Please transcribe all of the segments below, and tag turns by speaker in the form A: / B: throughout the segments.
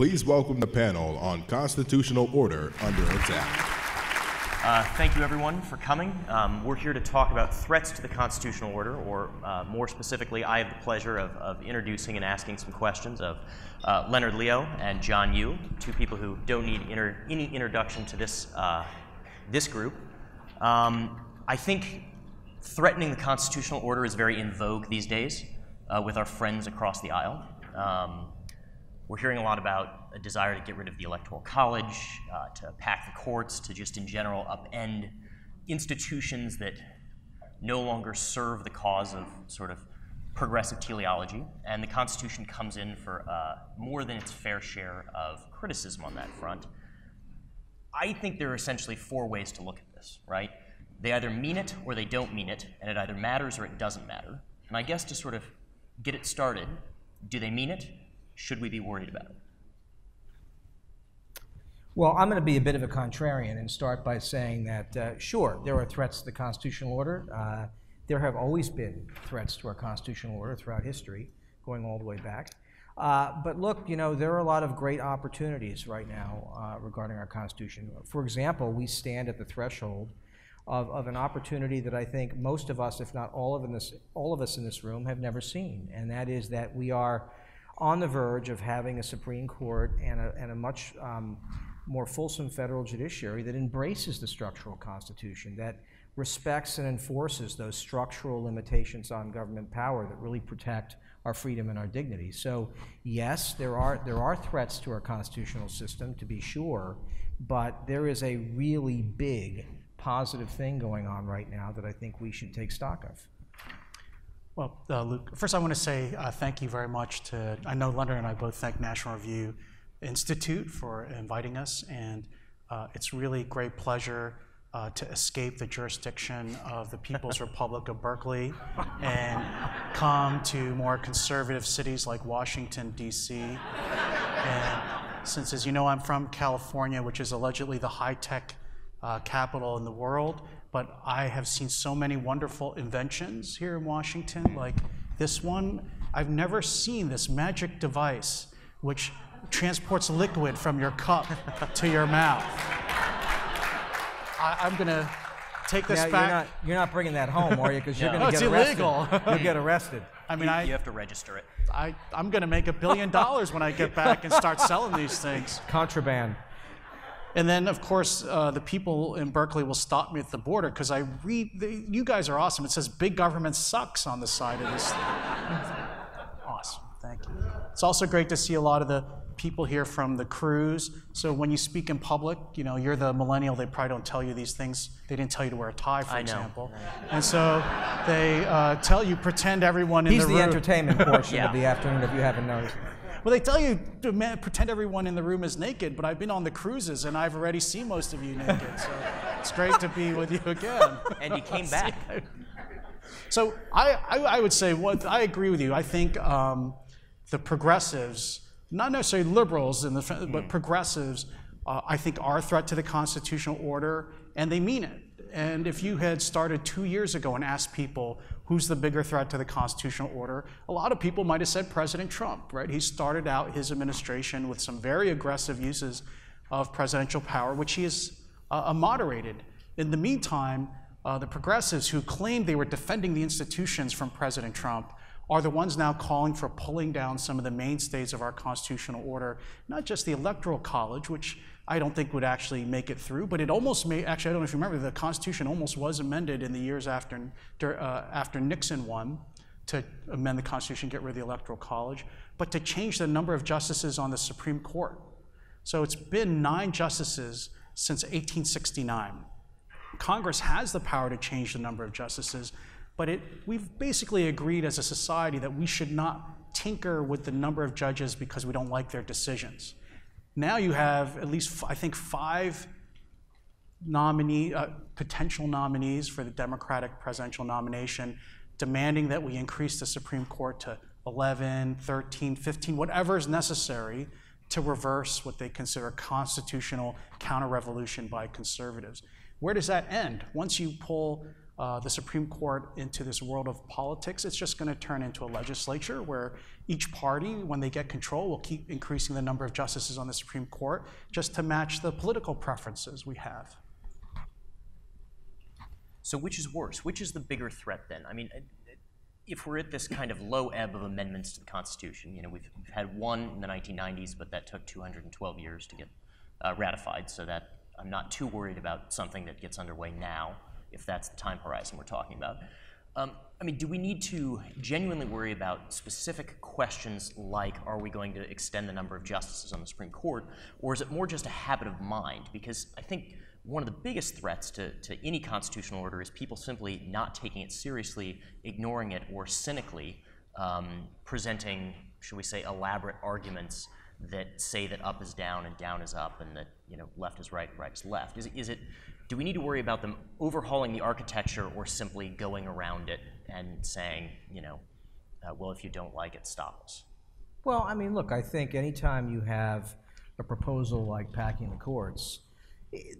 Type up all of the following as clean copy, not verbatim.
A: Please welcome the panel on constitutional order under attack.
B: Thank you, everyone, for coming. We're here to talk about threats to the constitutional order, or more specifically, I have the pleasure of introducing and asking some questions of Leonard Leo and John Yoo, two people who don't need any introduction to this group. I think threatening the constitutional order is very in vogue these days with our friends across the aisle. We're hearing a lot about a desire to get rid of the Electoral College, to pack the courts, to just in general upend institutions that no longer serve the cause of sort of progressive teleology. And the Constitution comes in for more than its fair share of criticism on that front. I think there are essentially four ways to look at this, right? They either mean it or they don't mean it, and it either matters or it doesn't matter. And I guess to sort of get it started, do they mean it? Should we be worried about it?
C: Well, I'm going to be a bit of a contrarian and start by saying that, sure, there are threats to the constitutional order. There have always been threats to our constitutional order throughout history, going all the way back. But look, you know, there are a lot of great opportunities right now regarding our Constitution. For example, we stand at the threshold of an opportunity that I think most of us, if not all of us in this room, have never seen, and that is that we are on the verge of having a Supreme Court and a much more fulsome federal judiciary that embraces the structural Constitution, that respects and enforces those structural limitations on government power that really protect our freedom and our dignity. So yes, there are threats to our constitutional system, to be sure, but there is a really big positive thing going on right now that I think we should take stock of.
D: Well, Luke, first I want to say thank you very much to, I know Leonard and I both thank National Review Institute for inviting us, and it's really great pleasure to escape the jurisdiction of the People's Republic of Berkeley and come to more conservative cities like Washington, D.C. And since, as you know, I'm from California, which is allegedly the high-tech capital in the world, but I have seen so many wonderful inventions here in Washington, like this one. I've never seen this magic device which transports liquid from your cup to your mouth. I'm gonna take this back.
C: You're not bringing that home, are you? Because you're gonna get
D: arrested.
C: Illegal. You'll get arrested.
D: I mean,
B: you have to register it.
D: I'm gonna make $1 billion when I get back and start selling these things.
C: Contraband.
D: And then, of course, the people in Berkeley will stop me at the border because I read, you guys are awesome. It says big government sucks on the side of this. Awesome, thank you. It's also great to see a lot of the people here from the cruise. So when you speak in public, you know, you're the millennial, they probably don't tell you these things. They didn't tell you to wear a tie, for example. And so they tell you, pretend everyone in the room.
C: He's the entertainment portion of the afternoon, if you haven't noticed.
D: Well, they tell you to pretend everyone in the room is naked, but I've been on the cruises and I've already seen most of you naked, so it's great to be with you again.
B: And you came back.
D: So I would say, I agree with you. I think the progressives, not necessarily liberals, but progressives, I think are a threat to the constitutional order, and they mean it. And if you had started 2 years ago and asked people who's the bigger threat to the constitutional order, a lot of people might have said President Trump, right? He started out his administration with some very aggressive uses of presidential power, which he has moderated. In the meantime, the progressives who claimed they were defending the institutions from President Trump are the ones now calling for pulling down some of the mainstays of our constitutional order, not just the Electoral College, which I don't think would actually make it through, but it almost may, actually I don't know if you remember, the Constitution almost was amended in the years after Nixon won to amend the Constitution, get rid of the Electoral College, but to change the number of justices on the Supreme Court. So it's been 9 justices since 1869. Congress has the power to change the number of justices, but we've basically agreed as a society that we should not tinker with the number of judges because we don't like their decisions. Now you have at least, I think, 5 potential nominees for the Democratic presidential nomination demanding that we increase the Supreme Court to 11, 13, 15, whatever is necessary to reverse what they consider constitutional counter-revolution by conservatives. Where does that end? Once you pull the Supreme Court into this world of politics. It's just going to turn into a legislature where each party, when they get control, will keep increasing the number of justices on the Supreme Court just to match the political preferences we have.
B: So which is worse? Which is the bigger threat then? I mean, if we're at this kind of low ebb of amendments to the Constitution, you know, we've had one in the 1990s, but that took 212 years to get ratified, so that I'm not too worried about something that gets underway now, if that's the time horizon we're talking about. I mean, do we need to genuinely worry about specific questions like, are we going to extend the number of justices on the Supreme Court, or is it more just a habit of mind? Because I think one of the biggest threats to any constitutional order is people simply not taking it seriously, ignoring it, or cynically presenting, should we say, elaborate arguments that say that up is down and down is up, and that, you know, left is right and right is left. Do we need to worry about them overhauling the architecture, or simply going around it and saying, you know, well, if you don't like it, stop us?
C: Well, I mean, look, I think anytime you have a proposal like packing the courts,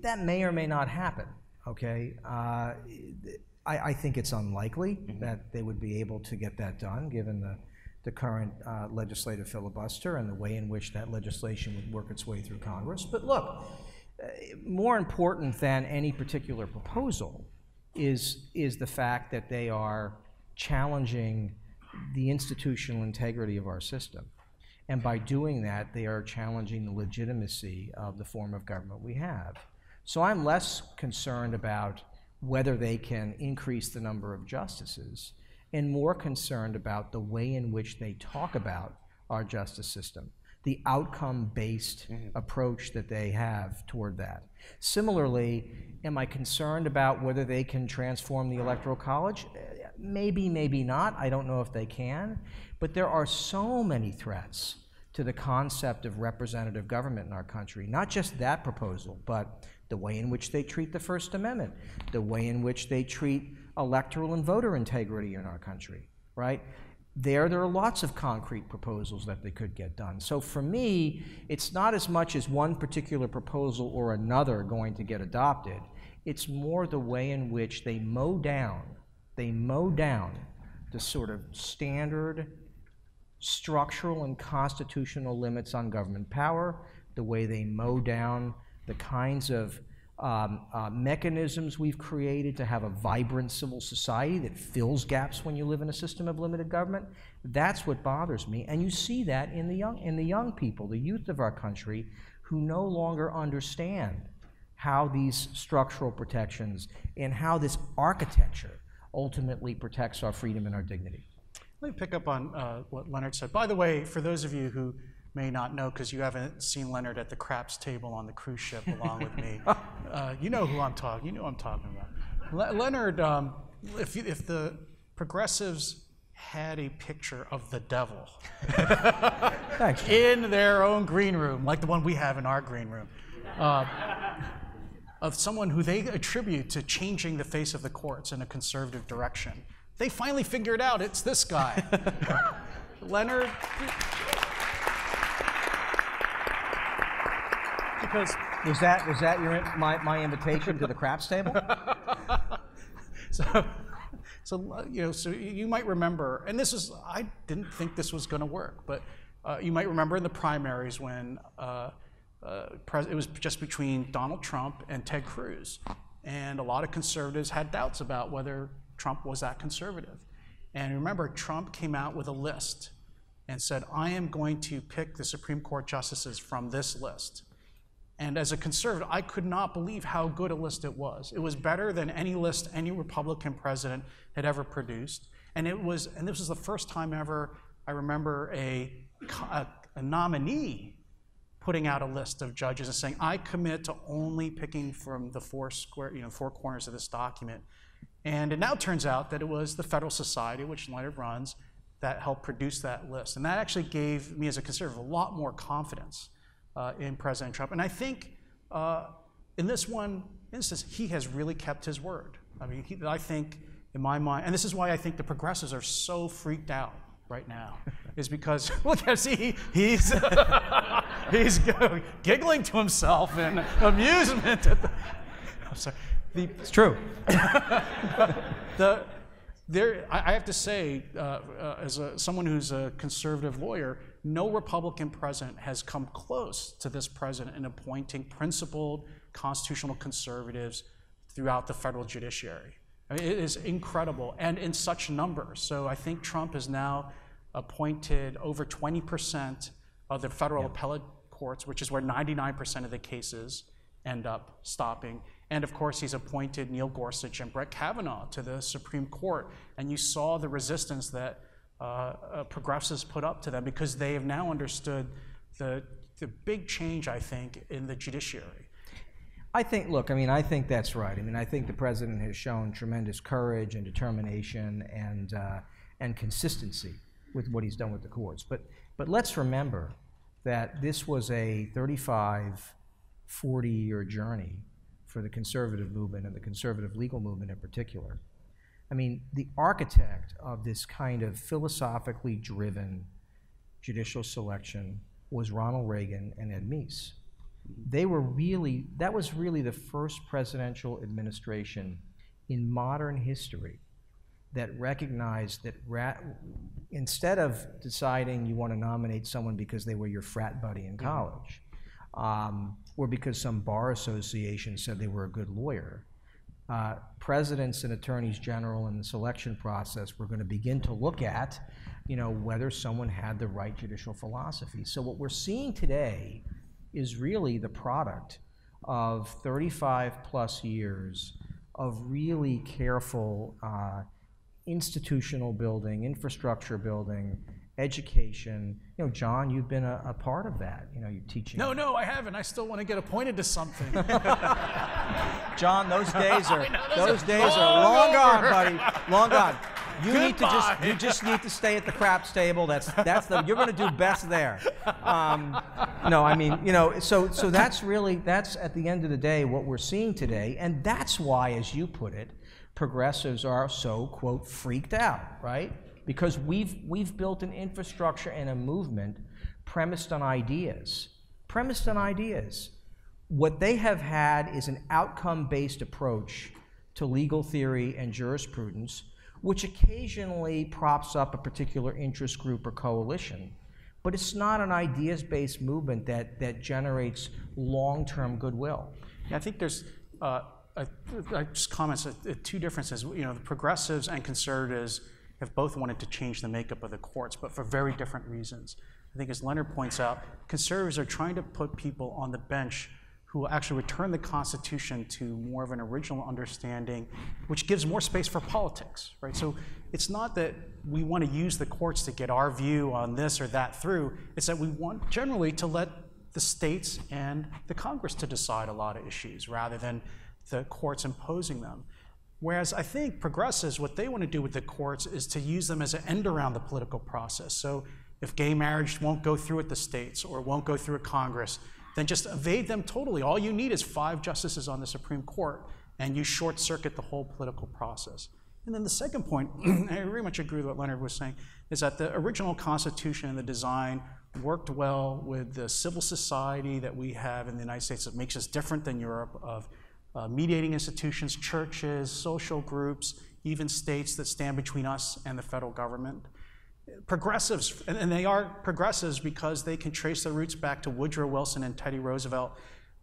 C: that may or may not happen, okay? I think it's unlikely that they would be able to get that done, given the current legislative filibuster and the way in which that legislation would work its way through Congress. But look, more important than any particular proposal is the fact that they are challenging the institutional integrity of our system. And by doing that, they are challenging the legitimacy of the form of government we have. So I'm less concerned about whether they can increase the number of justices, and more concerned about the way in which they talk about our justice system, the outcome-based approach that they have toward that. Similarly, am I concerned about whether they can transform the Electoral College? Maybe, maybe not. I don't know if they can. But there are so many threats to the concept of representative government in our country, not just that proposal, but the way in which they treat the First Amendment, the way in which they treat electoral and voter integrity in our country, right? There are lots of concrete proposals that they could get done. So for me, it's not as much as one particular proposal or another going to get adopted. It's more the way in which they mow down the sort of standard structural and constitutional limits on government power, the way they mow down the kinds of mechanisms we've created to have a vibrant civil society that fills gaps when you live in a system of limited government. That's what bothers me, and you see that in the young people, the youth of our country, who no longer understand how these structural protections and how this architecture ultimately protects our freedom and our dignity.
D: Let me pick up on what Leonard said. By the way, for those of you who may not know, because you haven't seen Leonard at the craps table on the cruise ship along with me, you know who I'm talking. You know who I'm talking about. Leonard, if the progressives had a picture of the devil
C: Thanks,
D: in their own green room, like the one we have in our green room, of someone who they attribute to changing the face of the courts in a conservative direction, they finally figured out it's this guy. Leonard.
C: Because was that my invitation to the craps table?
D: So you might remember, and I didn't think this was going to work, but you might remember in the primaries when it was just between Donald Trump and Ted Cruz, and a lot of conservatives had doubts about whether Trump was that conservative. And remember, Trump came out with a list and said, I am going to pick the Supreme Court justices from this list. And as a conservative, I could not believe how good a list it was. It was better than any list any Republican president had ever produced. And this was the first time ever I remember a nominee putting out a list of judges and saying, I commit to only picking from the four corners of this document. And it now turns out that it was the Federalist Society, which Leonard runs, that helped produce that list. And that actually gave me as a conservative a lot more confidence in President Trump. And I think in this one instance, he has really kept his word. I mean, I think in my mind, and this is why I think the progressives are so freaked out right now, is because, look, see, he's giggling to himself in amusement. I'm sorry.
C: It's true.
D: I have to say, as someone who's a conservative lawyer, no Republican president has come close to this president in appointing principled constitutional conservatives throughout the federal judiciary. I mean, it is incredible, and in such numbers. So I think Trump has now appointed over 20% of the federal appellate courts, which is where 99% of the cases end up stopping. And of course, he's appointed Neil Gorsuch and Brett Kavanaugh to the Supreme Court. And you saw the resistance that progressives put up to them because they have now understood the big change, I think, in the judiciary.
C: I think, look, I mean, I think that's right. I mean, I think the president has shown tremendous courage and determination and consistency with what he's done with the courts. But let's remember that this was a 35, 40-year journey for the conservative movement and the conservative legal movement in particular. I mean, the architect of this kind of philosophically driven judicial selection was Ronald Reagan and Ed Meese. That was really the first presidential administration in modern history that recognized that instead of deciding you want to nominate someone because they were your frat buddy in college, or because some bar association said they were a good lawyer, presidents and attorneys general in the selection process were going to begin to look at, whether someone had the right judicial philosophy. So what we're seeing today is really the product of 35 plus years of really careful institutional building, infrastructure building, education. John, you've been a part of that. You're teaching.
D: No, I haven't. I still want to get appointed to something.
C: John, those days are long gone, buddy. Long gone. You just need to stay at the craps table. You're going to do best there. No, I mean, so that's at the end of the day what we're seeing today, and that's why, as you put it, progressives are so, quote, freaked out, right? Because we've built an infrastructure and a movement premised on ideas. What they have had is an outcome-based approach to legal theory and jurisprudence, which occasionally props up a particular interest group or coalition. But it's not an ideas-based movement that generates long-term goodwill.
D: Yeah, I think there's just comments at two differences. The progressives and conservatives have both wanted to change the makeup of the courts, but for very different reasons. I think, as Leonard points out, conservatives are trying to put people on the bench who will actually return the Constitution to more of an original understanding, which gives more space for politics, right? So it's not that we want to use the courts to get our view on this or that through. It's that we want generally to let the states and the Congress to decide a lot of issues rather than the courts imposing them. Whereas I think progressives, what they want to do with the courts is to use them as an end around the political process. So if gay marriage won't go through at the states or won't go through at Congress, then just evade them totally. All you need is 5 justices on the Supreme Court, and you short-circuit the whole political process. And then the second point, I very much agree with what Leonard was saying, is that the original Constitution and the design worked well with the civil society that we have in the United States that makes us different than Europe, of mediating institutions, churches, social groups, even states that stand between us and the federal government. Progressives, and they are progressives because they can trace their roots back to Woodrow Wilson and Teddy Roosevelt.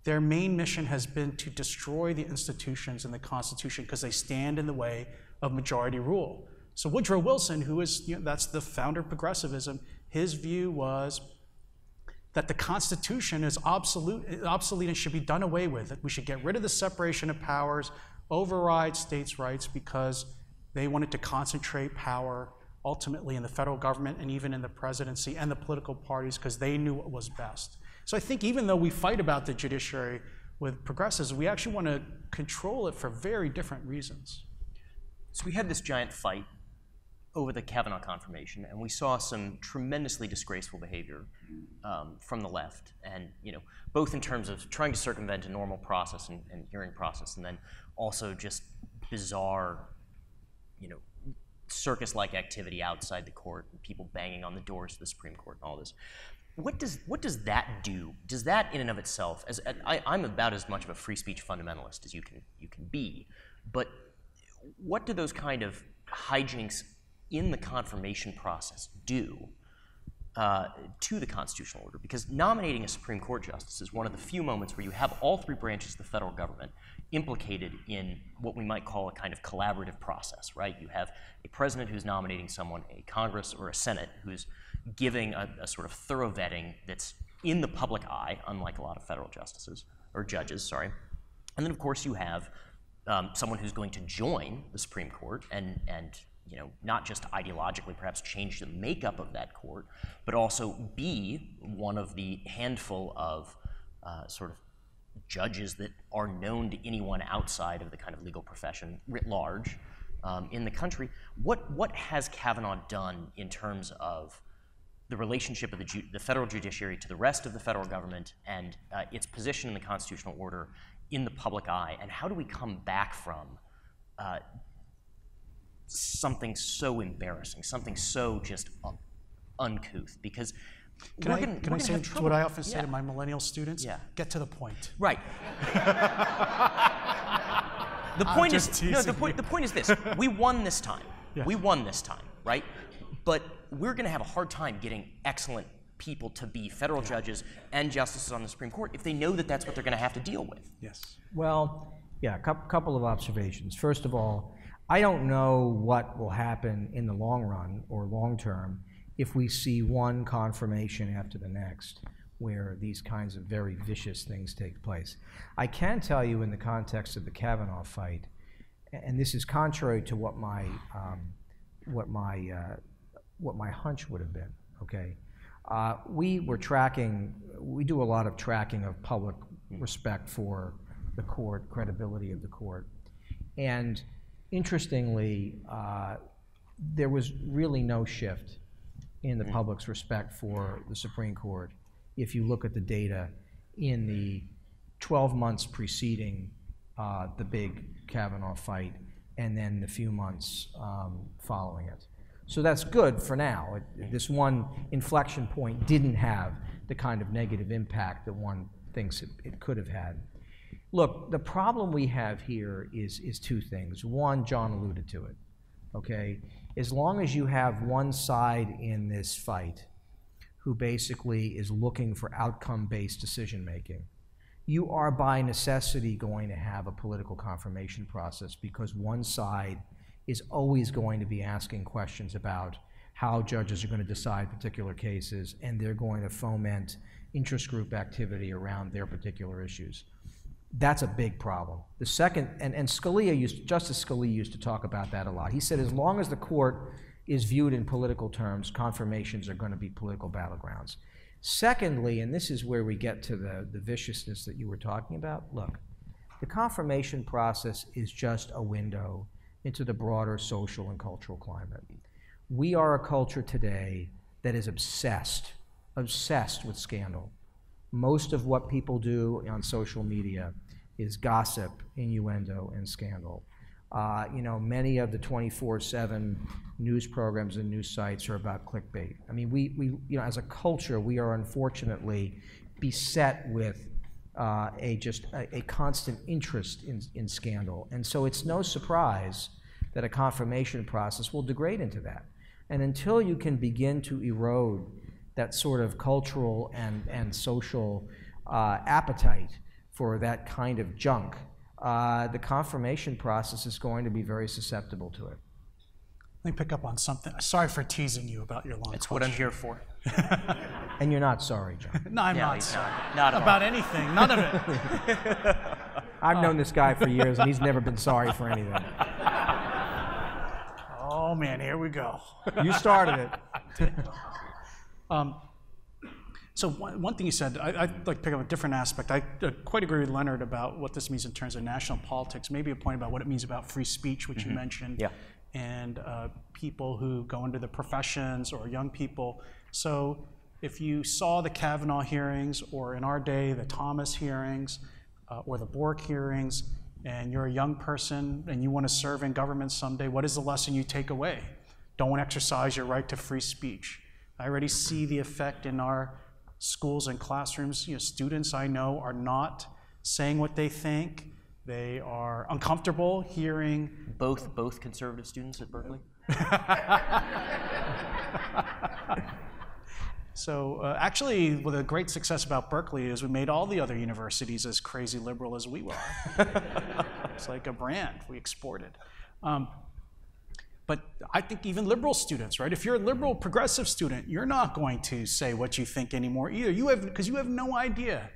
D: Their main mission has been to destroy the institutions in the Constitution because they stand in the way of majority rule. So Woodrow Wilson, who is, that's the founder of progressivism, his view was that the Constitution is obsolete and should be done away with. That we should get rid of the separation of powers, override states' rights, because they wanted to concentrate power ultimately in the federal government and even in the presidency and the political parties because they knew what was best. So I think even though we fight about the judiciary with progressives, we actually want to control it for very different reasons.
B: So we had this giant fight over the Kavanaugh confirmation, and we saw some tremendously disgraceful behavior from the left, and both in terms of trying to circumvent a normal process and hearing process, and then also just bizarre, circus-like activity outside the court, people banging on the doors of the Supreme Court and all this. What does that do? Does that in and of itself, I'm about as much of a free speech fundamentalist as you can be, but what do those kind of hijinks in the confirmation process do to the constitutional order? Because nominating a Supreme Court justice is one of the few moments where you have all three branches of the federal government implicated in what we might call a kind of collaborative process, right? You have a president who's nominating someone, a Congress or a Senate who's giving a sort of thorough vetting that's in the public eye, unlike a lot of federal justices, or judges, sorry. And then, of course, you have someone who's going to join the Supreme Court and not just ideologically perhaps change the makeup of that court, but also be one of the handful of sort of judges that are known to anyone outside of the kind of legal profession writ large in the country. What has Kavanaugh done in terms of the relationship of the federal judiciary to the rest of the federal government and its position in the constitutional order in the public eye, and how do we come back from something so embarrassing, something so just uncouth? Because
D: can I say what I often say to my millennial students?
B: Yeah.
D: Get to the point.
B: Right. The point is this: we won this time.
D: Yeah.
B: We won this time, right? But we're going to have a hard time getting excellent people to be federal judges and justices on the Supreme Court if they know that that's what they're going to have to deal with.
D: Yes.
C: Well, yeah, a couple of observations. First of all, I don't know what will happen in the long run or long term if we see one confirmation after the next where these kinds of very vicious things take place. I can tell you in the context of the Kavanaugh fight, and this is contrary to what my hunch would have been, okay? We do a lot of tracking of public respect for the court, credibility of the court. And interestingly, there was really no shift in the public's respect for the Supreme Court if you look at the data in the 12 months preceding the big Kavanaugh fight and then the few months following it. So that's good for now. This one inflection point didn't have the kind of negative impact that one thinks it could have had. Look, the problem we have here is two things. One, John alluded to it, okay? As long as you have one side in this fight who basically is looking for outcome-based decision-making, you are by necessity going to have a political confirmation process because one side is always going to be asking questions about how judges are going to decide particular cases, and they're going to foment interest group activity around their particular issues. That's a big problem. The second, and Justice Scalia used to talk about that a lot. He said as long as the court is viewed in political terms, confirmations are going to be political battlegrounds. Secondly, and this is where we get to the viciousness that you were talking about, look, the confirmation process is just a window into the broader social and cultural climate. We are a culture today that is obsessed with scandal. Most of what people do on social media is gossip, innuendo, and scandal. Many of the 24/7 news programs and news sites are about clickbait. I mean, we as a culture, we are unfortunately beset with a constant interest in scandal. And so it's no surprise that a confirmation process will degrade into that. And until you can begin to erode that sort of cultural and social appetite for that kind of junk, the confirmation process is going to be very susceptible to it.
D: Let me pick up on something. Sorry for teasing you about your long
B: It's
D: question.
B: what I'm here for.
C: And you're not sorry, John.
D: No, I'm
B: Yeah,
D: not
B: he's
D: sorry.
B: not at
D: about
B: all.
D: anything, none of it.
C: I've known this guy for years, and he's never been sorry for anything.
D: Oh man, here we go.
C: You started it.
D: So one thing you said, I'd like to pick up a different aspect. I quite agree with Leonard about what this means in terms of national politics, maybe a point about what it means about free speech, which you mentioned,
B: Yeah.
D: and people who go into the professions or young people. So if you saw the Kavanaugh hearings, or in our day, the Thomas hearings, or the Bork hearings, and you're a young person and you want to serve in government someday, what is the lesson you take away? don't exercise your right to free speech. I already see the effect in our schools and classrooms. Students I know are not saying what they think. They are uncomfortable hearing.
B: Both conservative students at Berkeley?
D: So actually, well, the great success about Berkeley is we made all the other universities as crazy liberal as we were. It's like a brand we exported. But I think even liberal students, right? If you're a liberal progressive student, you're not going to say what you think anymore either. Because you have no idea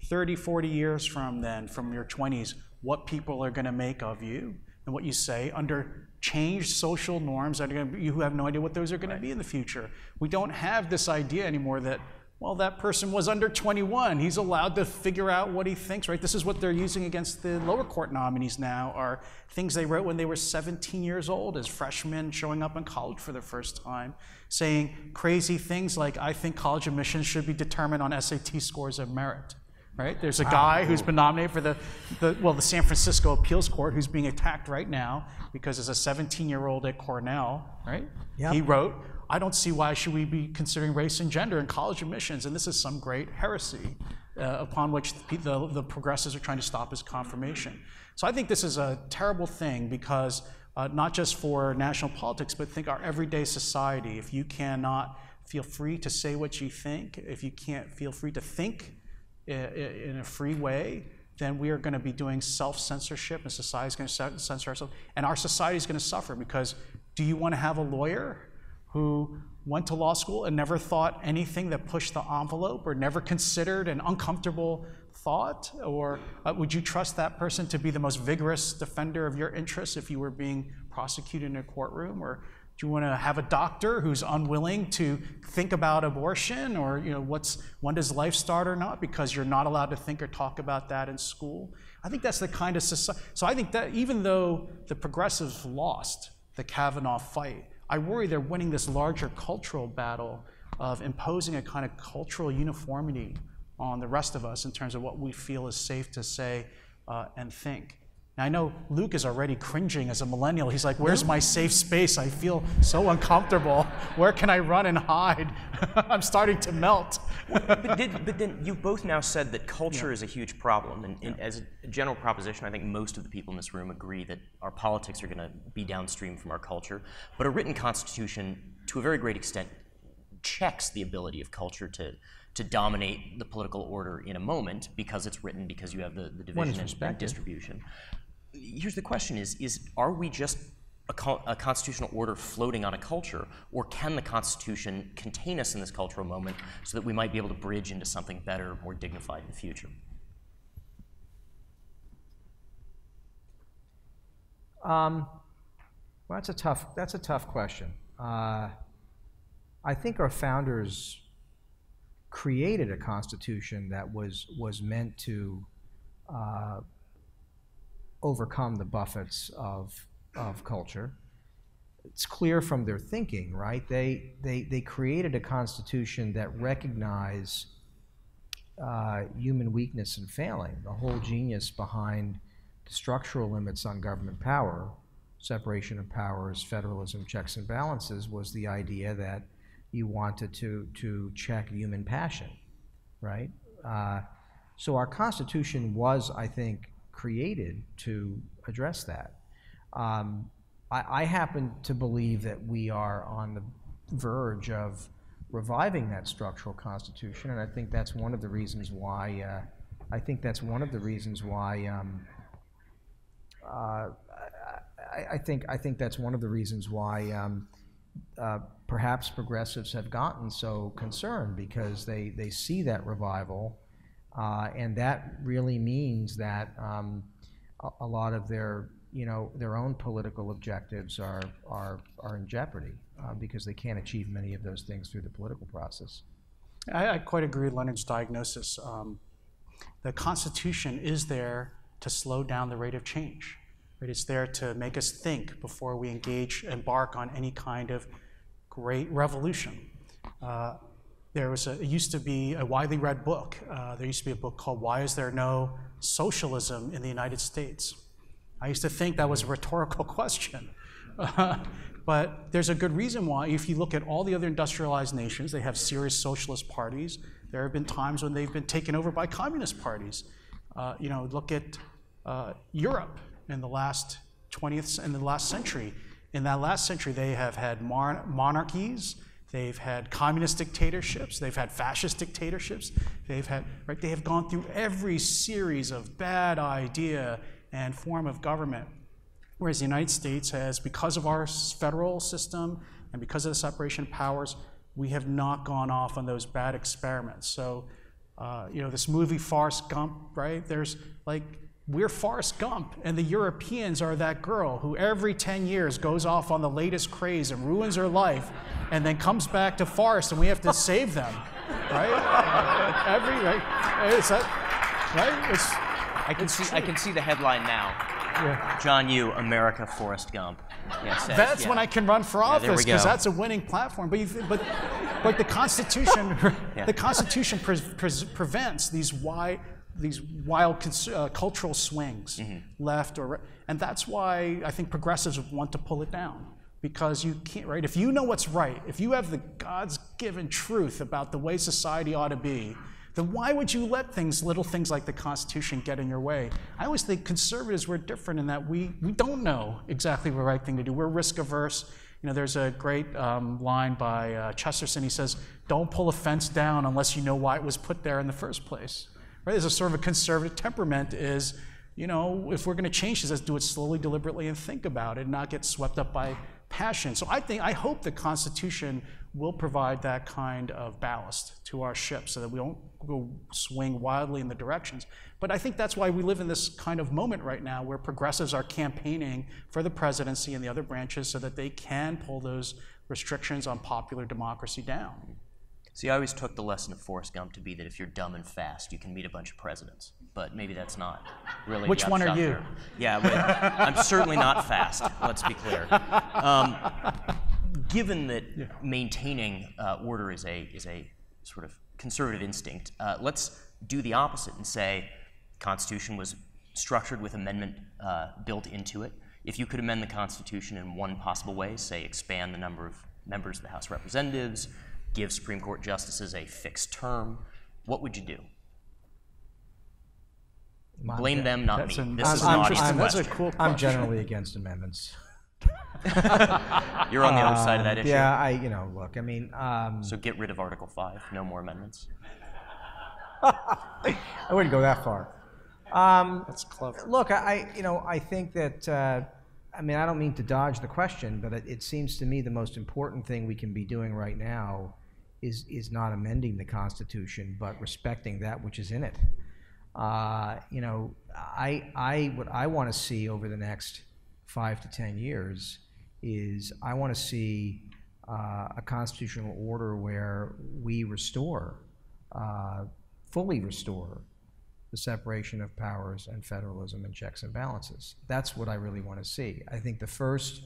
D: 30, 40 years from then, from your 20s, what people are going to make of you and what you say under changed social norms that are going to be, you have no idea what those are going to be in the future. We don't have this idea anymore that, well, that person was under 21. He's allowed to figure out what he thinks, right? This is what they're using against the lower court nominees now, are things they wrote when they were 17 years old as freshmen showing up in college for the first time, saying crazy things like, I think college admissions should be determined on SAT scores of merit. Right? There's a guy who's been nominated for the San Francisco Appeals Court who's being attacked right now because as a 17-year-old at Cornell, right? Yep. He wrote, I don't see why should we be considering race and gender in college admissions, and this is some great heresy upon which the progressives are trying to stop his confirmation. So I think this is a terrible thing because not just for national politics, but think our everyday society. If you cannot feel free to say what you think, if you can't feel free to think in a free way, then we are going to be doing self-censorship, and society is going to censor ourselves, and our society is going to suffer. Because do you want to have a lawyer who went to law school and never thought anything that pushed the envelope, or never considered an uncomfortable thought? Or would you trust that person to be the most vigorous defender of your interests if you were being prosecuted in a courtroom? Or do you want to have a doctor who's unwilling to think about abortion, or when does life start or not, because you're not allowed to think or talk about that in school? I think that's the kind of society. So I think that even though the progressives lost the Kavanaugh fight, I worry they're winning this larger cultural battle of imposing a kind of cultural uniformity on the rest of us in terms of what we feel is safe to say and think. I know Luke is already cringing as a millennial. He's like, where's my safe space? I feel so uncomfortable. Where can I run and hide? I'm starting to melt.
B: But then you've both now said that culture is a huge problem. And as a general proposition, I think most of the people in this room agree that our politics are going to be downstream from our culture. But a written constitution, to a very great extent, checks the ability of culture to dominate the political order in a moment, because it's written, because you have the division and distribution. Here's the question is are we just a constitutional order floating on a culture, or can the Constitution contain us in this cultural moment so that we might be able to bridge into something better, more dignified in the future?
C: Well, that's a tough question. I think our founders created a constitution that was meant to overcome the buffets of culture. It's clear from their thinking, right? They created a constitution that recognized human weakness and failing. The whole genius behind the structural limits on government power, separation of powers, federalism, checks and balances, was the idea that you wanted to check human passion, right? So our Constitution was, I think, created to address that. I happen to believe that we are on the verge of reviving that structural Constitution, and I think that's one of the reasons why. Perhaps progressives have gotten so concerned, because they see that revival, and that really means that a lot of their own political objectives are in jeopardy, because they can't achieve many of those things through the political process.
D: I quite agree with Leonard's diagnosis. The Constitution is there to slow down the rate of change. Right? It's there to make us think before we embark on any kind of great revolution. It used to be a widely read book. There used to be a book called "Why Is There No Socialism in the United States?" I used to think that was a rhetorical question. But there's a good reason why. If you look at all the other industrialized nations, they have serious socialist parties. There have been times when they've been taken over by communist parties. Look at Europe in the last century. In that last century, they have had monarchies. They've had communist dictatorships. They've had fascist dictatorships. They have gone through every series of bad idea and form of government. Whereas the United States has, because of our federal system and because of the separation of powers, we have not gone off on those bad experiments. So, this movie Forrest Gump, right? We're Forrest Gump, and the Europeans are that girl who every 10 years goes off on the latest craze and ruins her life, and then comes back to Forrest, and we have to save them, right? Is that right?
B: I can see the headline now.
D: Yeah.
B: John Yoo, America, Forrest Gump. Yes,
D: that's when I can run for office, because that's a winning platform. But the Constitution, the Constitution prevents these wild cultural swings, left or right, and that's why I think progressives want to pull it down, because you can't, right? If you know what's right, if you have the God's given truth about the way society ought to be, then why would you let little things like the Constitution get in your way? I always think conservatives were different in that we don't know exactly the right thing to do. We're risk averse. There's a great line by Chesterton. He says, "Don't pull a fence down unless you know why it was put there in the first place." Right? There's a sort of a conservative temperament is, if we're going to change this, let's do it slowly, deliberately, and think about it, and not get swept up by passion. So I hope the Constitution will provide that kind of ballast to our ship so that we don't go swing wildly in the directions. But I think that's why we live in this kind of moment right now where progressives are campaigning for the presidency and the other branches so that they can pull those restrictions on popular democracy down.
B: See, I always took the lesson of Forrest Gump to be that if you're dumb and fast, you can meet a bunch of presidents. But maybe that's not really
D: Which one are you?
B: There. Yeah, but I'm certainly not fast, let's be clear. Given that maintaining order is a sort of conservative instinct, let's do the opposite and say the Constitution was structured with amendment built into it. If you could amend the Constitution in one possible way, say expand the number of members of the House of Representatives, give Supreme Court justices a fixed term, what would you do? Blame them, not me. This is an audience question.
D: That's a cool question.
C: I'm generally against amendments.
B: You're on the other side of that issue.
C: Yeah, look, I mean.
B: So get rid of Article 5, no more amendments.
C: I wouldn't go that far.
D: That's clever.
C: Look, I think that. I don't mean to dodge the question, but it seems to me the most important thing we can be doing right now is not amending the Constitution, but respecting that which is in it. What I want to see over the next 5 to 10 years is I want to see a constitutional order where we fully restore the separation of powers and federalism and checks and balances. That's what I really want to see. I think the first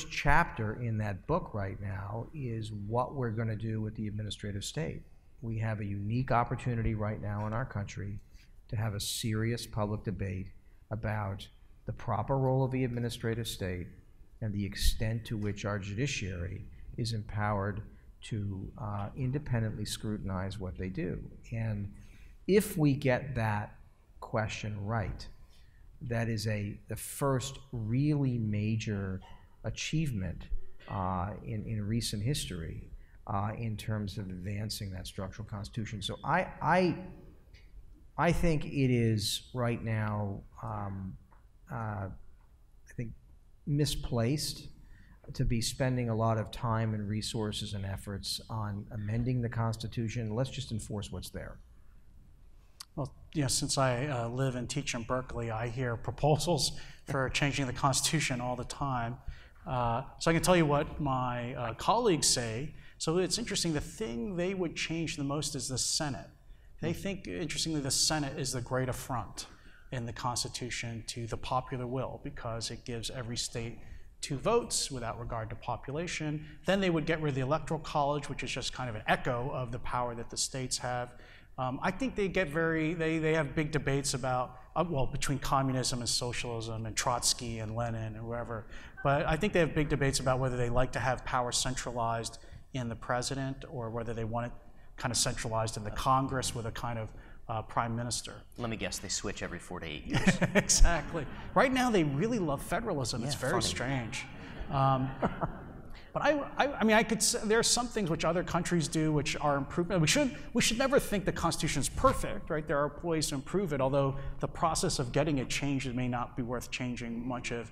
C: chapter in that book right now is what we're going to do with the administrative state. We have a unique opportunity right now in our country to have a serious public debate about the proper role of the administrative state and the extent to which our judiciary is empowered to independently scrutinize what they do. And if we get that question right, that is the first really major achievement in recent history in terms of advancing that structural constitution. So I think it is right now, I think, misplaced to be spending a lot of time and resources and efforts on amending the Constitution. Let's just enforce what's there.
D: Well, since I live and teach in Berkeley, I hear proposals for changing the Constitution all the time. So I can tell you what my colleagues say. So it's interesting, the thing they would change the most is the Senate. They think, interestingly, the Senate is the great affront in the Constitution to the popular will because it gives every state 2 votes without regard to population. Then they would get rid of the Electoral College, which is just kind of an echo of the power that the states have. I think they get they have big debates about, well, between communism and socialism and Trotsky and Lenin and whoever. But I think they have big debates about whether they like to have power centralized in the president or whether they want it kind of centralized in the Congress with a kind of prime minister.
B: Let me guess, they switch every 4 to 8 years.
D: Exactly. Right now, they really love federalism.
B: Yeah,
D: it's very
B: funny.
D: strange. But I mean, I could say there are some things which other countries do which are improvement. We should never think the Constitution is perfect, right? There are ways to improve it, although the process of getting it changed may not be worth changing much of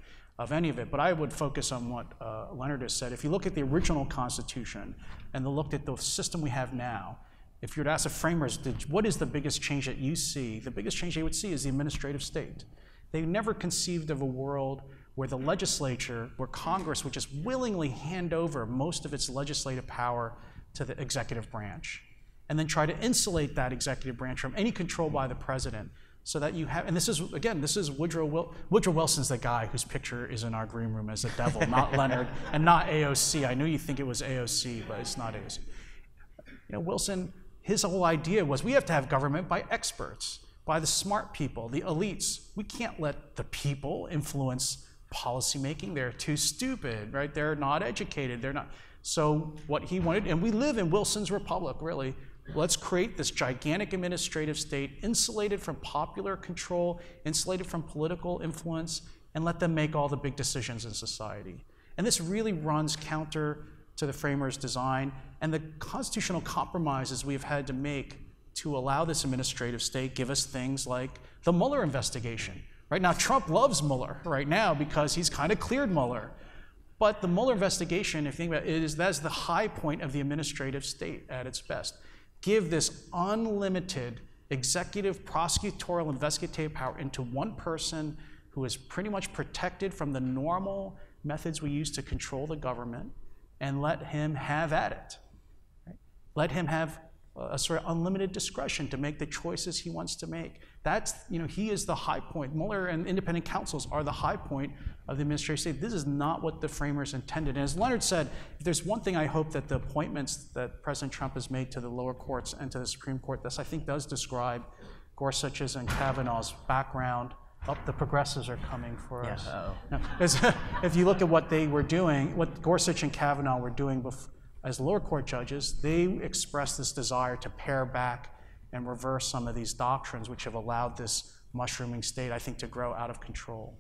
D: any of it. But I would focus on what Leonard has said. If you look at the original Constitution and looked at the system we have now, if you were to ask the framers, what is the biggest change that you see? The biggest change they would see is the administrative state. They never conceived of a world where the legislature, where Congress would just willingly hand over most of its legislative power to the executive branch, and then try to insulate that executive branch from any control by the president, so that you have, and this is, again, this is Woodrow Wilson's the guy whose picture is in our green room as the devil, not Leonard, and not AOC. I knew you think it was AOC, but it's not AOC. You know, Wilson, his whole idea was we have to have government by experts, by the smart people, the elites. We can't let the people influence policymaking. They're too stupid, right? They're not educated. They're not. So what he wanted, and we live in Wilson's republic, really. Let's create this gigantic administrative state, insulated from popular control, insulated from political influence, and let them make all the big decisions in society. And this really runs counter to the framers' design and the constitutional compromises we've had to make to allow this administrative state give us things like the Mueller investigation. Right now, Trump loves Mueller right now because he's kind of cleared Mueller. But the Mueller investigation, if you think about it, that's the high point of the administrative state at its best. Give this unlimited executive, prosecutorial, investigative power into one person who is pretty much protected from the normal methods we use to control the government, and let him have at it. Right? Let him have a sort of unlimited discretion to make the choices he wants to make. That's, you know, he is the high point. Mueller and independent counsels are the high point of the administrative state. This is not what the framers intended. And as Leonard said, if there's one thing I hope that the appointments that President Trump has made to the lower courts and to the Supreme Court, this I think does describe Gorsuch's and Kavanaugh's background. Oh, the progressives are coming for us. No, if you look at what they were doing, what Gorsuch and Kavanaugh were doing as lower court judges, they expressed this desire to pare back and reverse some of these doctrines which have allowed this mushrooming state, I think, to grow out of control.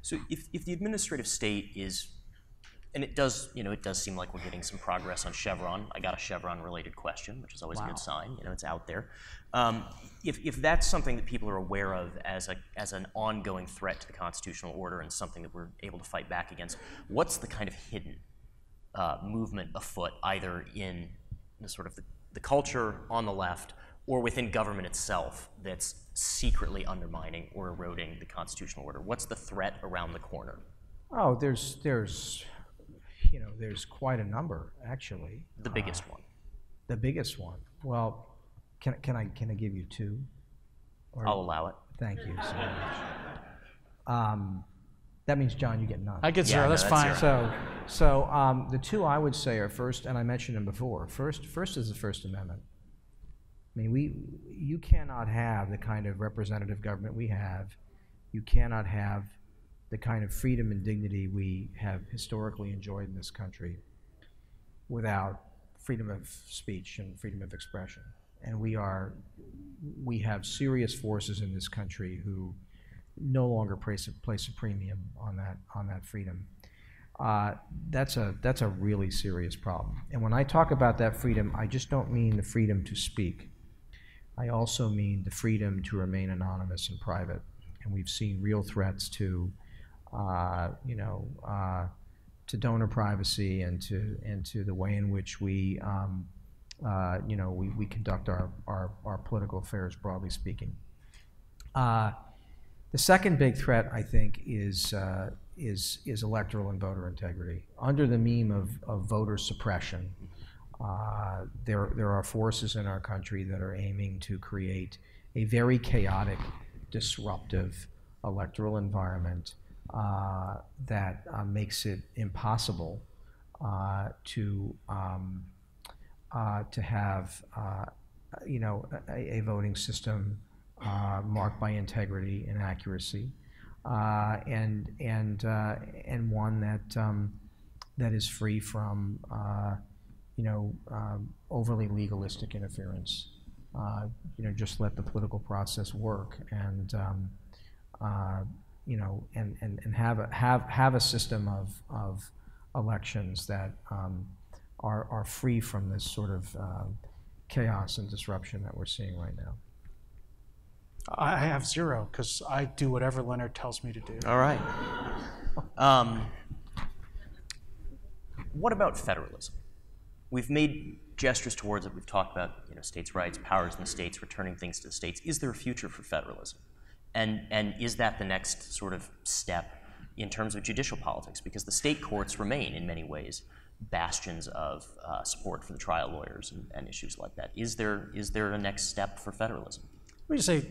B: So if the administrative state is, and it does seem like we're getting some progress on Chevron. I got a Chevron-related question, which is always a good sign. You know, it's out there. If that's something that people are aware of as an ongoing threat to the constitutional order and something that we're able to fight back against, what's the kind of hidden movement afoot, either in the sort of the culture on the left or within government itself, that's secretly undermining or eroding the constitutional order? What's the threat around the corner?
C: Oh, there's quite a number, actually.
B: The biggest one.
C: The biggest one. Well, can I give you two? Or,
B: I'll allow it.
C: Thank you so much. That means, John, you get none.
D: I get zero. That's fine.
C: Zero. So the two I would say are first, and I mentioned them before. First is the First Amendment. I mean, you cannot have the kind of representative government we have. You cannot have the kind of freedom and dignity we have historically enjoyed in this country without freedom of speech and freedom of expression. And we have serious forces in this country who no longer place a premium on that freedom. That's a really serious problem. And when I talk about that freedom, I just don't mean the freedom to speak. I also mean the freedom to remain anonymous and private. And we've seen real threats to to donor privacy and to the way in which we conduct our political affairs, broadly speaking. The second big threat, I think, is electoral and voter integrity. Under the meme of voter suppression, there are forces in our country that are aiming to create a very chaotic, disruptive electoral environment that makes it impossible to have a voting system marked by integrity and accuracy, and one that is free from overly legalistic interference. Just let the political process work, and have a system of elections that are free from this sort of chaos and disruption that we're seeing right now.
D: I have 0 because I do whatever Leonard tells me to do.
B: All right. What about federalism? We've made gestures towards it. We've talked about states' rights, powers in the states, returning things to the states. Is there a future for federalism? And is that the next sort of step in terms of judicial politics? Because the state courts remain, in many ways, bastions of support for the trial lawyers and issues like that. Is there a next step for federalism?
D: Let me just say,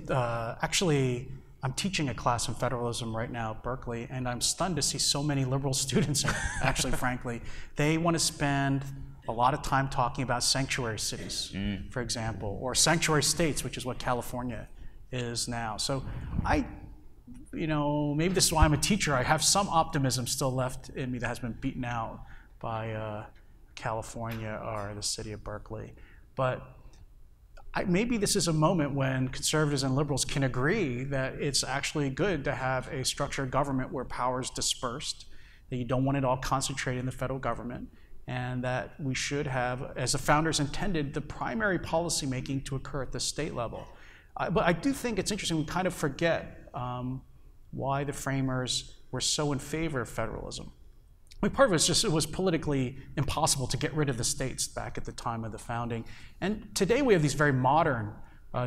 D: actually, I'm teaching a class in federalism right now at Berkeley, and I'm stunned to see so many liberal students in it, actually, frankly. They want to spend a lot of time talking about sanctuary cities, for example, or sanctuary states, which is what California is now. So maybe this is why I'm a teacher. I have some optimism still left in me that has been beaten out by California or the city of Berkeley. But maybe this is a moment when conservatives and liberals can agree that it's actually good to have a structured government where power is dispersed, that you don't want it all concentrated in the federal government, and that we should have, as the founders intended, the primary policy making to occur at the state level. But I do think it's interesting, we kind of forget why the framers were so in favor of federalism. I mean, part of it was just it was politically impossible to get rid of the states back at the time of the founding. And today we have these very modern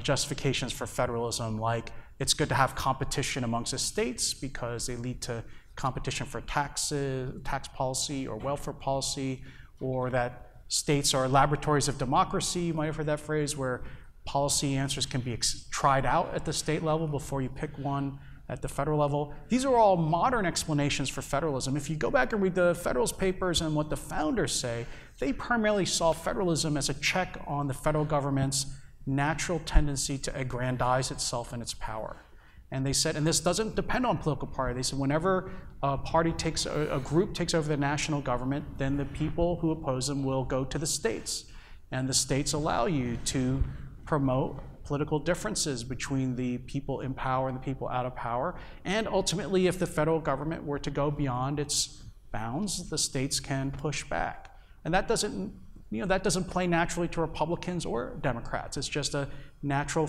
D: justifications for federalism, like it's good to have competition amongst the states because they lead to competition for taxes, tax policy or welfare policy, or that states are laboratories of democracy. You might have heard that phrase, where policy answers can be tried out at the state level before you pick one at the federal level. These are all modern explanations for federalism. If you go back and read the Federalist Papers and what the founders say, they primarily saw federalism as a check on the federal government's natural tendency to aggrandize itself and its power. And they said, and this doesn't depend on political party, they said whenever a group takes over the national government, then the people who oppose them will go to the states. And the states allow you to promote political differences between the people in power and the people out of power. And ultimately, if the federal government were to go beyond its bounds, the states can push back. And that doesn't play naturally to Republicans or Democrats. It's just a natural,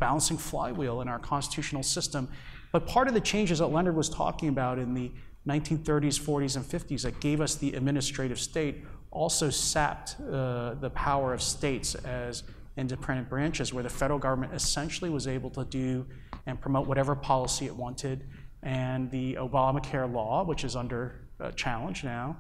D: balancing flywheel in our constitutional system. But part of the changes that Leonard was talking about in the 1930s, 40s, and 50s that gave us the administrative state also sapped the power of states as independent branches, where the federal government essentially was able to do and promote whatever policy it wanted. And the Obamacare law, which is under challenge now,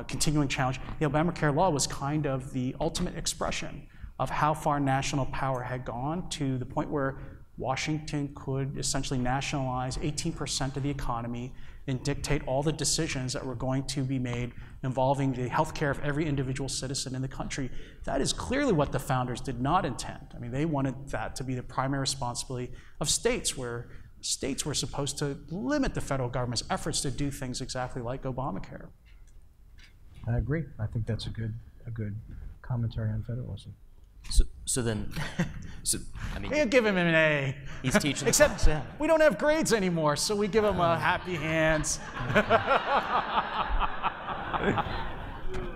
D: continuing challenge, the Obamacare law was kind of the ultimate expression of how far national power had gone, to the point where Washington could essentially nationalize 18% of the economy and dictate all the decisions that were going to be made involving the health care of every individual citizen in the country. That is clearly what the founders did not intend. I mean, they wanted that to be the primary responsibility of states, where states were supposed to limit the federal government's efforts to do things exactly like Obamacare.
C: I agree. I think that's a good commentary on federalism.
B: So then, I mean,
D: you give him an A.
B: He's teaching.
D: Except we don't have grades anymore, so we give him a happy hands.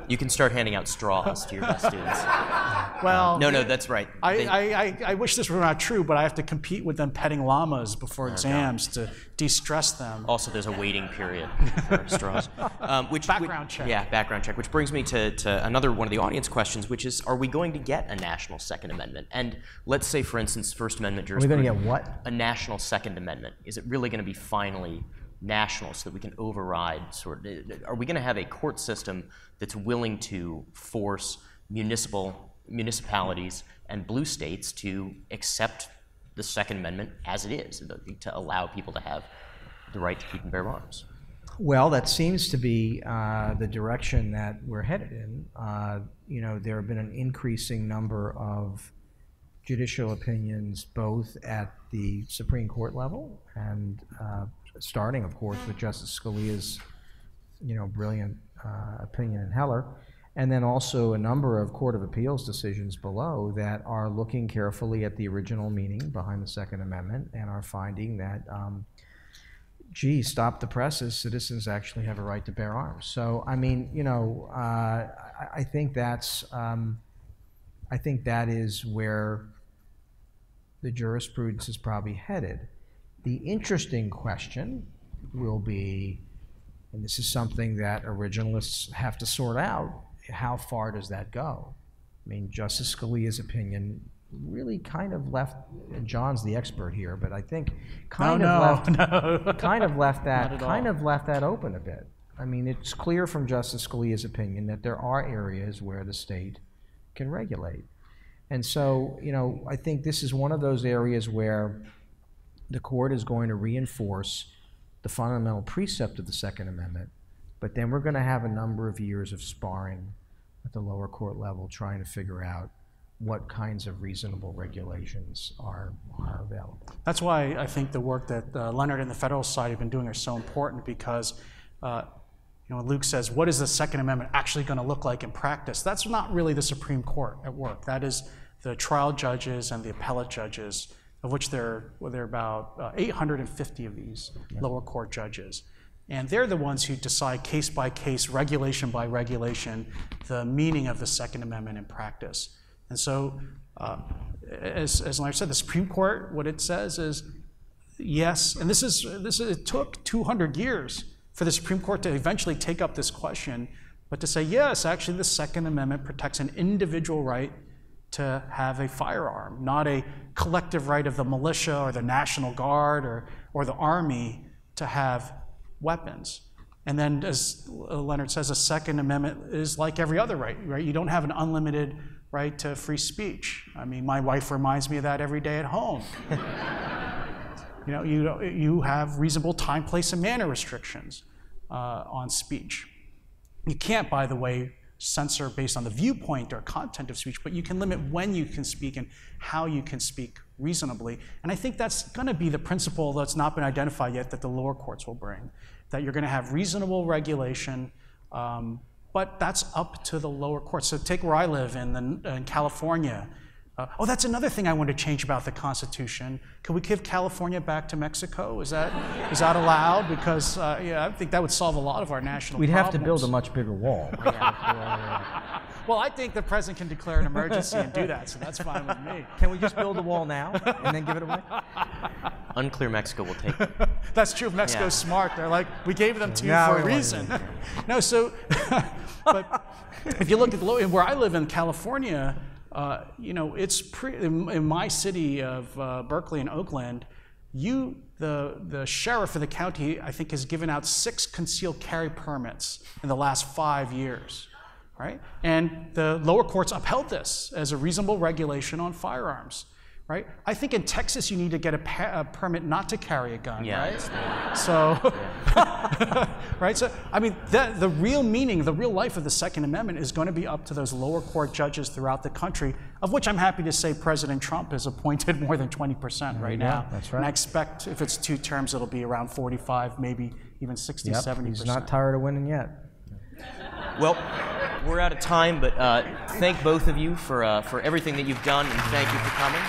B: You can start handing out straws to your best students.
D: Well,
B: no, that's right.
D: I wish this were not true, but I have to compete with them petting llamas before exams to de-stress them.
B: Also, there's a waiting period for straws.
D: Background check.
B: Yeah, background check, which brings me to another one of the audience questions, which is, are we going to get a national Second Amendment? And let's say, for instance, First Amendment jurisprudence.
C: Are we going to get what?
B: A national Second Amendment. Is it really going to be finally national so that we can override are we going to have a court system that's willing to force municipalities and blue states to accept the Second Amendment as it is, to allow people to have the right to keep and bear arms?
C: Well, that seems to be the direction that we're headed in. There have been an increasing number of judicial opinions both at the Supreme Court level and starting, of course, with Justice Scalia's, brilliant opinion in Heller, and then also a number of Court of Appeals decisions below that are looking carefully at the original meaning behind the Second Amendment and are finding that, stop the presses, citizens actually have a right to bear arms. So, I mean, I think that's, I think that is where the jurisprudence is probably headed. The interesting question will be, and this is something that originalists have to sort out, how far does that go? I mean, Justice Scalia's opinion really kind of left, and John's the expert here, but I think kind of left that open a bit. I mean, it's clear from Justice Scalia's opinion that there are areas where the state can regulate. And so, I think this is one of those areas where the court is going to reinforce the fundamental precept of the Second Amendment, but then we're going to have a number of years of sparring at the lower court level trying to figure out what kinds of reasonable regulations are available.
D: That's why I think the work that Leonard and the Federalist Society have been doing are so important, because when Luke says, what is the Second Amendment actually going to look like in practice? That's not really the Supreme Court at work. That is the trial judges and the appellate judges, of which there are about 850 of these lower court judges. And they're the ones who decide case by case, regulation by regulation, the meaning of the Second Amendment in practice. And so, as Leonard said, the Supreme Court, what it says is, yes, and it took 200 years for the Supreme Court to eventually take up this question, but to say, yes, actually the Second Amendment protects an individual right to have a firearm, not a collective right of the militia or the National Guard or the Army to have weapons. And then, as Leonard says, a Second Amendment is like every other right? You don't have an unlimited right to free speech. I mean, my wife reminds me of that every day at home. You have reasonable time, place, and manner restrictions on speech. You can't, by the way, censor based on the viewpoint or content of speech, but you can limit when you can speak and how you can speak reasonably. And I think that's going to be the principle that's not been identified yet that the lower courts will bring, that you're going to have reasonable regulation, but that's up to the lower courts. So take where I live in California. That's another thing I want to change about the Constitution. Can we give California back to Mexico? Is that allowed? Because I think that would solve a lot of our national problems.
C: We'd have to build a much bigger wall.
D: Well, I think the president can declare an emergency and do that, so that's fine with me.
C: Can we just build a wall now and then give it away?
B: Unclear Mexico will take it.
D: That's true. Mexico's smart. They're like, we gave them to you for a reason. No, so, but if you look at where I live in California, it's in my city of Berkeley and Oakland, the sheriff of the county, I think, has given out 6 concealed carry permits in the last 5 years, right? And the lower courts upheld this as a reasonable regulation on firearms, right? I think in Texas you need to get a permit not to carry a gun, right? So, right? So, I mean, the real meaning, the real life of the Second Amendment is going to be up to those lower court judges throughout the country, of which I'm happy to say President Trump has appointed more than 20% right now.
C: That's right.
D: And I expect if it's 2 terms, it'll be around 45, maybe even 60, 70%.
C: He's not tired of winning yet.
B: Well, we're out of time, but thank both of you for everything that you've done, and thank you for coming.